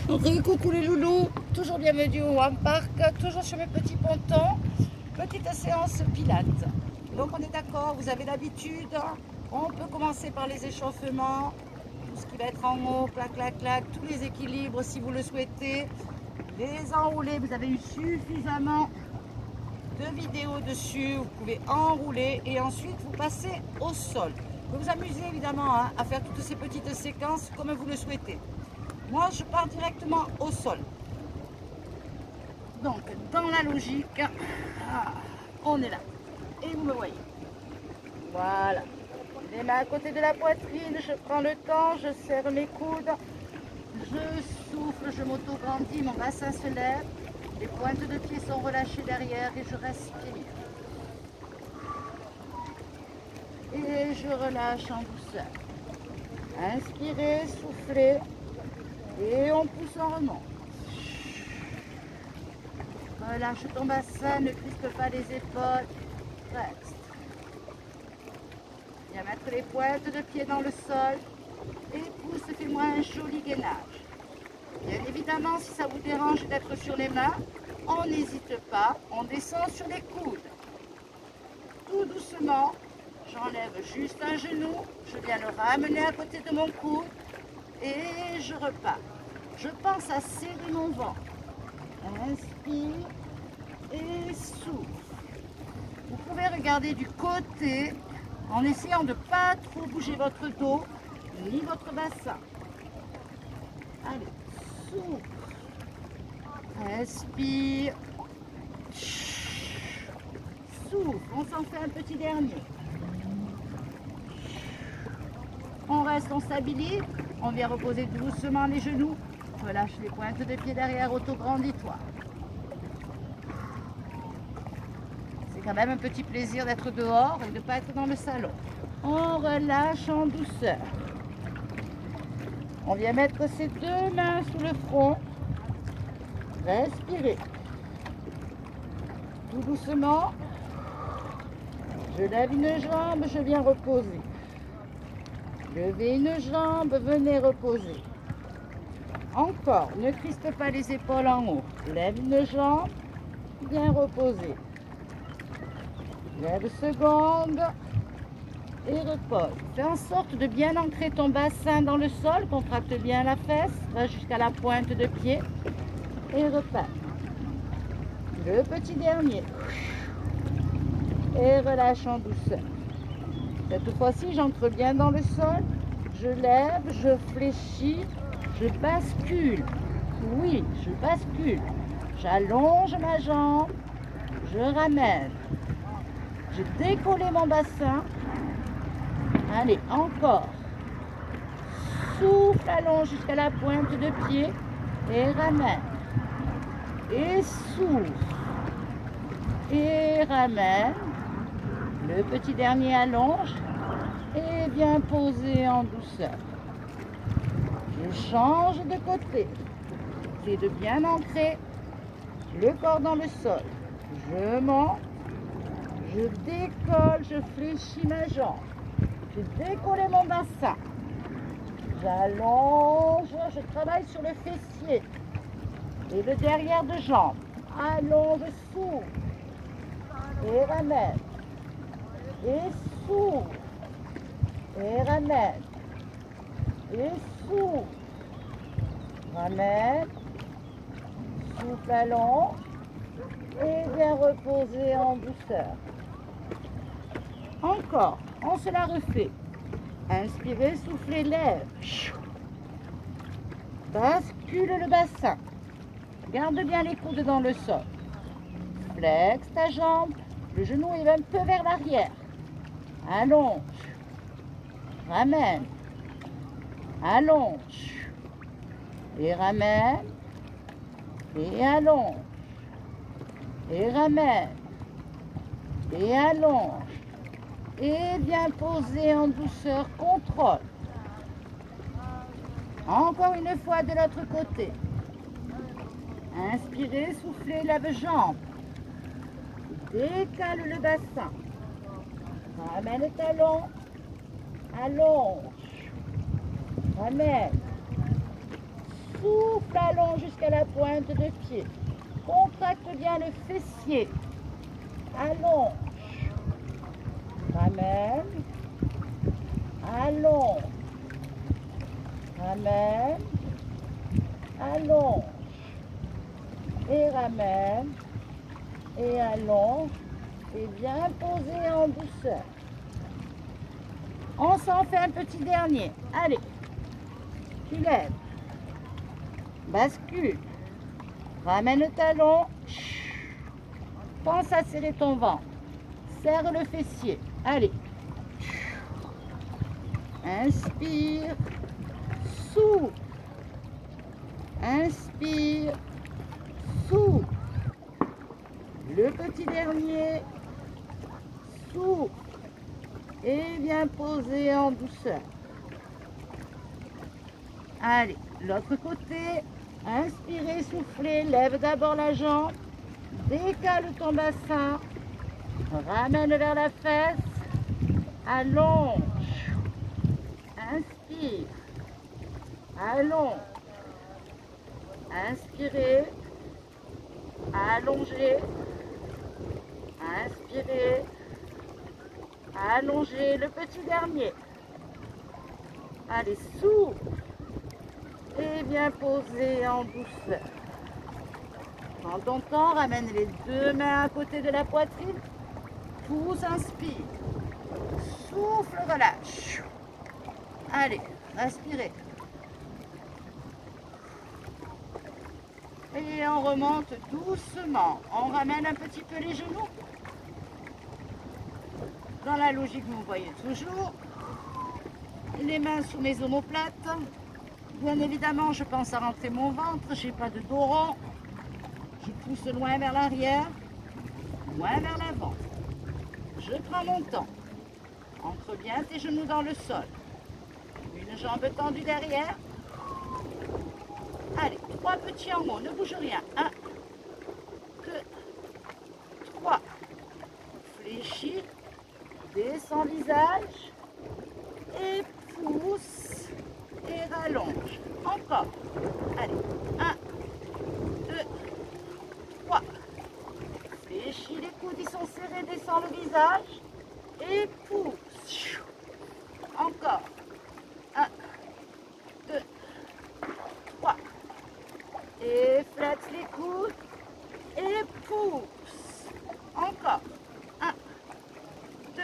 Coucou les loulous, toujours bienvenue au One Park, toujours sur mes petits pontons, petite séance pilates. Donc on est d'accord, vous avez l'habitude, on peut commencer par les échauffements, tout ce qui va être en haut, clac clac clac, tous les équilibres si vous le souhaitez, les enroulés, vous avez eu suffisamment de vidéos dessus, vous pouvez enrouler et ensuite vous passez au sol. Vous vous amusez évidemment à faire toutes ces petites séquences comme vous le souhaitez. Moi, je pars directement au sol. Donc, dans la logique, on est là. Et vous me voyez. Voilà. Les mains à côté de la poitrine, je prends le temps, je serre mes coudes, je souffle, je m'auto-grandis, mon bassin se lève, les pointes de pied sont relâchées derrière et je respire. Et je relâche en douceur. Inspirez, soufflez. Et on pousse, on remonte. Relâche ton bassin, ne crispe pas les épaules. Reste. Viens mettre les pointes de pied dans le sol. Et pousse, fais-moi un joli gainage. Bien évidemment, si ça vous dérange d'être sur les mains, on n'hésite pas, on descend sur les coudes. Tout doucement, j'enlève juste un genou, je viens le ramener à côté de mon coude. Et je repars. Je pense à serrer mon ventre. Inspire et souffle. Vous pouvez regarder du côté en essayant de ne pas trop bouger votre dos ni votre bassin. Allez, souffle. Inspire. Souffle. On s'en fait un petit dernier. On reste, on stabilise, on vient reposer doucement les genoux, relâche les pointes de pied derrière, auto-grandis-toi. C'est quand même un petit plaisir d'être dehors et de ne pas être dans le salon. On relâche en douceur. On vient mettre ses deux mains sous le front. Respirez. Tout doucement. Je lève une jambe, je viens reposer. Levez une jambe, venez reposer. Encore, ne crispe pas les épaules en haut. Lève une jambe, viens reposer. Lève seconde et repose. Fais en sorte de bien ancrer ton bassin dans le sol, contracte bien la fesse, va jusqu'à la pointe de pied et repars. Le petit dernier. Et relâche en douceur. Cette fois-ci, j'entre bien dans le sol, je lève, je fléchis, je bascule. Oui, je bascule. J'allonge ma jambe, je ramène. J'ai décollé mon bassin. Allez, encore. Souffle, allonge jusqu'à la pointe de pied et ramène. Et souffle. Et ramène. Le petit dernier allonge et vient poser en douceur. Je change de côté. C'est de bien ancrer le corps dans le sol. Je monte, je décolle, je fléchis ma jambe. Je décolle mon bassin. J'allonge, je travaille sur le fessier et le derrière de jambe. Allonge, souffle et ramène. Et souffle, et ramène, et souffle, ramène, souffle, allonge, et viens reposer en douceur. Encore, on se la refait. Inspirez, soufflez, lève. Bascule le bassin. Garde bien les coudes dans le sol. Flexe ta jambe, le genou est un peu vers l'arrière. Allonge, ramène, allonge, et ramène, et allonge, et ramène, et allonge, et bien poser en douceur, contrôle. Encore une fois de l'autre côté. Inspirez, soufflez, lève jambe. Décale le bassin. Ramène le talon. Allonge. Ramène. Souffle, allonge jusqu'à la pointe de pied. Contracte bien le fessier. Allonge. Ramène. Allonge. Ramène. Allonge. Et ramène. Et allonge. Et bien poser en douceur. On s'en fait un petit dernier. Allez. Tu lèves. Bascule. Ramène le talon. Pense à serrer ton ventre. Serre le fessier. Allez. Inspire. Souffle. Inspire. Souffle. Le petit dernier. Souffle. Et bien poser en douceur. Allez, l'autre côté. Inspirez, soufflez. Lève d'abord la jambe. Décale ton bassin. Ramène vers la fesse. Allonge. Inspire. Allonge. Inspirez. Allongez. Inspirez. Allongez. Le petit dernier. Allez, souffle. Et bien poser en douceur. Prends ton temps, ramène les deux mains à côté de la poitrine. Pousse, inspire. Souffle, relâche. Allez, respirez. Et on remonte doucement. On ramène un petit peu les genoux. Dans la logique, vous voyez toujours. Les mains sous mes omoplates. Bien évidemment, je pense à rentrer mon ventre. Je n'ai pas de dos rond. Je pousse loin vers l'arrière, loin vers l'avant. Je prends mon temps. Entre bien tes genoux dans le sol. Une jambe tendue derrière. Allez, 3 petits en haut, ne bouge rien. 1, 2, 3. Fléchis, descends visage et pousse et rallonge. Encore. Allez, 1, 2, 3. Fléchis les coudes, ils sont serrés, descends le visage et pousse. Encore. 1, 2, 3. Et flex les coudes et pousse. Encore. 1, 2,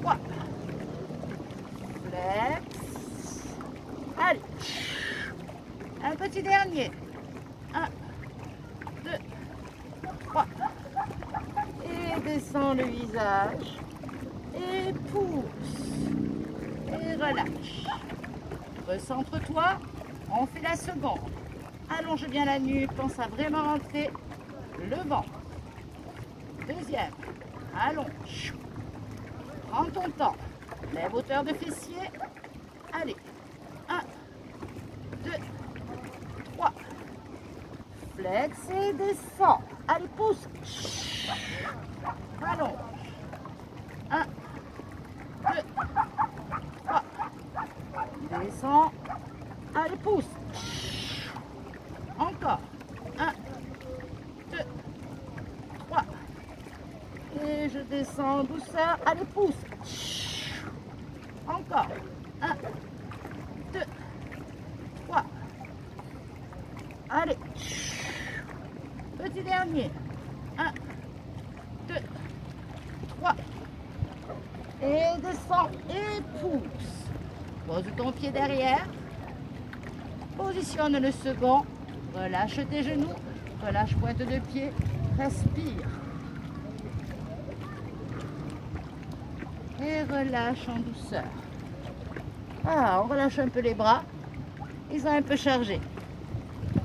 3. Flex. Allez. Un petit dernier. 1, 2, 3. Et descends le visage. Et pousse. Et relâche. Recentre-toi. On fait la seconde. Allonge bien la nuque. Pense à vraiment rentrer le ventre. Deuxième. Allonge. Prends ton temps. Lève hauteur de fessier. Allez. 1, 2, 3. Flex et descends. Allez, pousse. Allonge. 1, 2, 3. Descends. Allez, pousse. Encore. 1, 2, 3. Et je descends en douceur. Allez, pousse. Encore. 1, 2, 3. Allez. Petit dernier. 1, 2, 3. Et descends et pousse. Pose ton pied derrière. Positionne le second. Relâche tes genoux. Relâche pointe de pied. Respire. Et relâche en douceur. Ah, on relâche un peu les bras. Ils sont un peu chargés.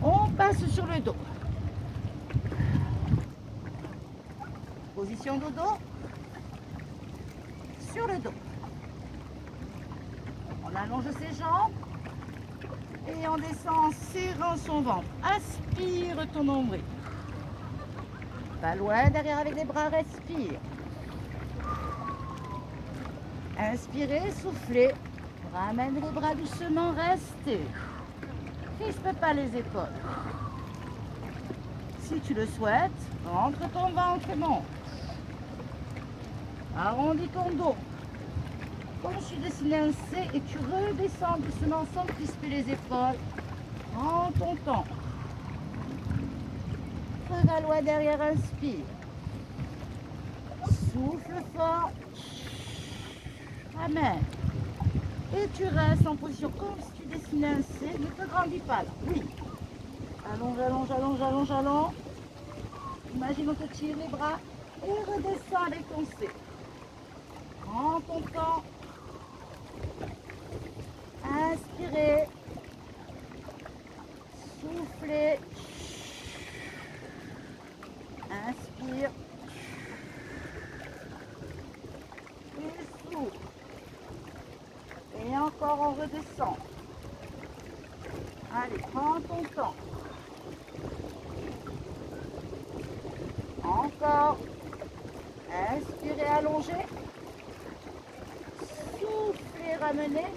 On passe sur le dos. Position dodo. Sur le dos. On allonge ses jambes. Et on descend en serrant son ventre. Aspire ton nombril. Pas loin derrière avec les bras, respire. Inspirez, soufflez. Ramène les bras doucement, restez. crispe pas les épaules. Si tu le souhaites, rentre ton ventre et monte. Arrondis ton dos. Comme je suis dessiné un C et tu redescends doucement sans crisper les épaules. Prends ton temps. Revalois derrière, inspire. Souffle fort. Ramène. Et tu restes en position comme si tu dessinais un C. Ne te grandis pas là. Oui. Allonge, allonge, allonge, allonge, allonge. Imagine on te tire les bras et redescends avec ton C. Prends ton temps. Inspirez. Soufflez. Inspire. Et souffle. Et encore on redescend. Allez, prends ton temps. Encore. Inspirez, allongez. Soufflez, ramenez.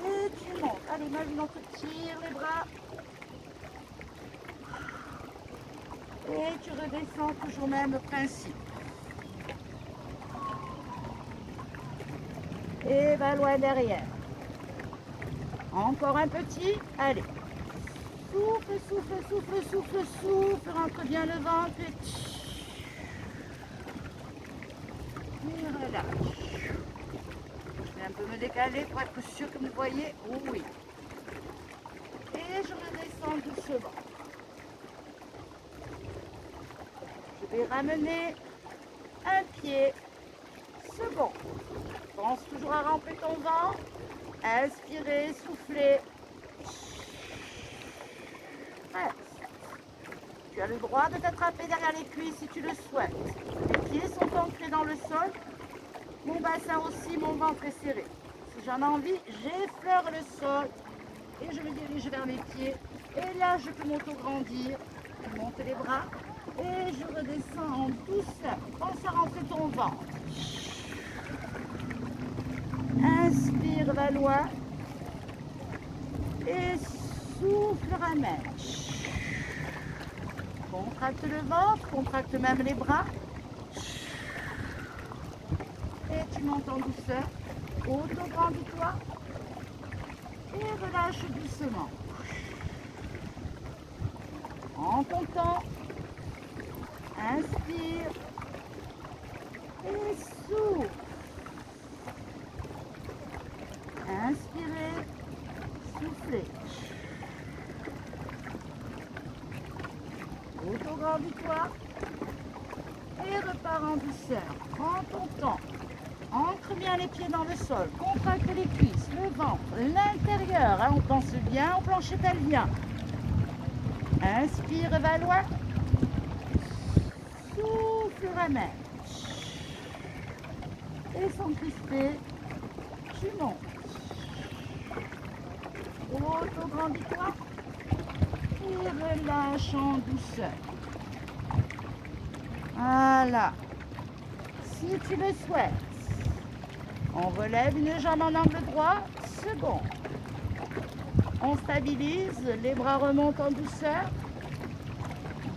Et tu montes. Allez, imagine on te tire les bras. Et tu redescends toujours même principe. Et va loin derrière. Encore un petit. Allez. Souffle, souffle, souffle, souffle, souffle. Rentre bien le ventre. Et relâche. Je vais un peu me décaler pour être sûr que vous voyez. Oui. Et je redescends doucement. Je vais ramener un pied. Second. Pense toujours à remplir ton ventre. Inspirez, soufflez. Reste. Tu as le droit de t'attraper derrière les cuisses si tu le souhaites. Les pieds sont ancrés dans le sol. Mon bassin aussi, mon ventre est serré. Si j'en ai envie, j'effleure le sol et je me dirige vers mes pieds. Et là, je peux m'auto-grandir. Je monte les bras et je redescends en douceur. Pense à rentrer ton ventre. Inspire, va loin. Et souffle, ramène. Contracte le ventre, contracte même les bras. Et tu montes en douceur. Auto-grandis-toi. Et relâche doucement. En ton temps. Inspire. Et souffle. Inspirez. Soufflez. Auto-grandis-toi. Et repars en douceur. Prends ton temps. Ancre bien les pieds dans le sol. Contracte les cuisses, le ventre, l'intérieur. Hein, on pense bien au plancher pelvien. Inspire, va loin. Souffle, ramène. Et sans crisper, tu montes. Auto-grandis-toi. Et relâche en douceur. Voilà. Si tu le souhaites, on relève une jambe en angle droit, second. On stabilise, les bras remontent en douceur.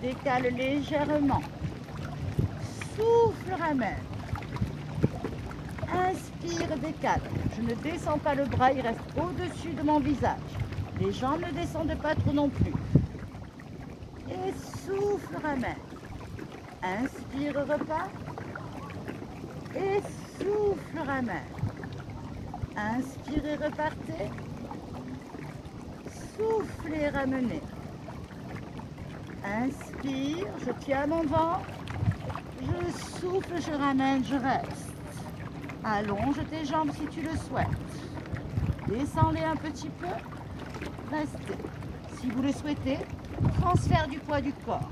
Décale légèrement. Souffle, ramène. Inspire, décale. Je ne descends pas le bras, il reste au-dessus de mon visage. Les jambes ne descendent pas trop non plus. Et souffle, ramène. Inspire, repart. Et souffle, ramène. Inspirez, repartez. Soufflez, ramenez. Inspire, je tiens mon ventre. Je souffle, je ramène, je reste. Allonge tes jambes si tu le souhaites. Descendez un petit peu. Restez. Si vous le souhaitez, transfert du poids du corps.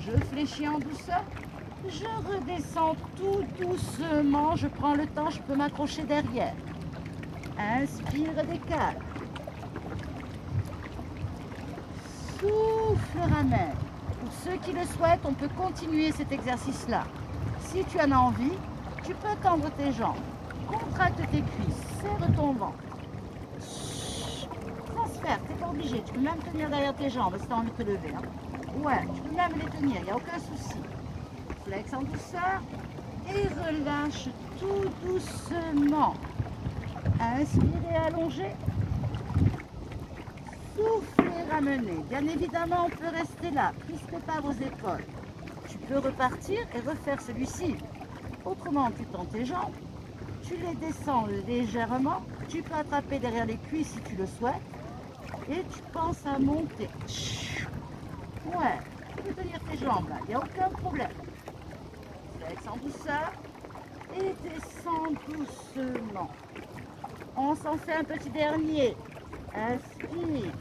Je fléchis en douceur. Je redescends tout doucement. Je prends le temps, je peux m'accrocher derrière. Inspire, décale. Souffle, ramène. Pour ceux qui le souhaitent, on peut continuer cet exercice-là. Si tu en as envie, tu peux tendre tes jambes. Contracte tes cuisses. Serre ton ventre. obligé. Tu peux même tenir derrière tes jambes si tu as envie de te lever. Hein. Ouais, tu peux même les tenir, il n'y a aucun souci. Flex en douceur et relâche tout doucement. Inspirez, allongez. Soufflez, ramenez. Bien évidemment, on peut rester là. Crispez pas vos épaules. Tu peux repartir et refaire celui-ci. Autrement, tu tends tes jambes. Tu les descends légèrement. Tu peux attraper derrière les cuisses si tu le souhaites. Et tu penses à monter. Ouais, tu peux tenir tes jambes là. Il n'y a aucun problème. Flex en douceur. Et descends doucement. On s'en fait un petit dernier. Inspire.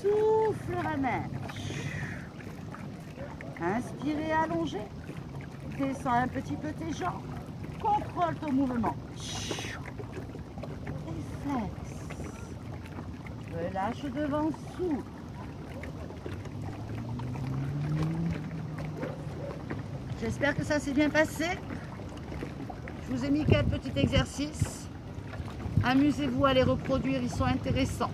Souffle, ramène. Inspirez, allongez. Descends un petit peu tes jambes. Contrôle ton mouvement. Et flex. Relâche devant, souffle. J'espère que ça s'est bien passé. Je vous ai mis 4 petits exercices. Amusez-vous à les reproduire, ils sont intéressants.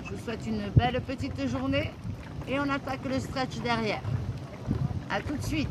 Je vous souhaite une belle petite journée et on attaque le stretch derrière. A tout de suite.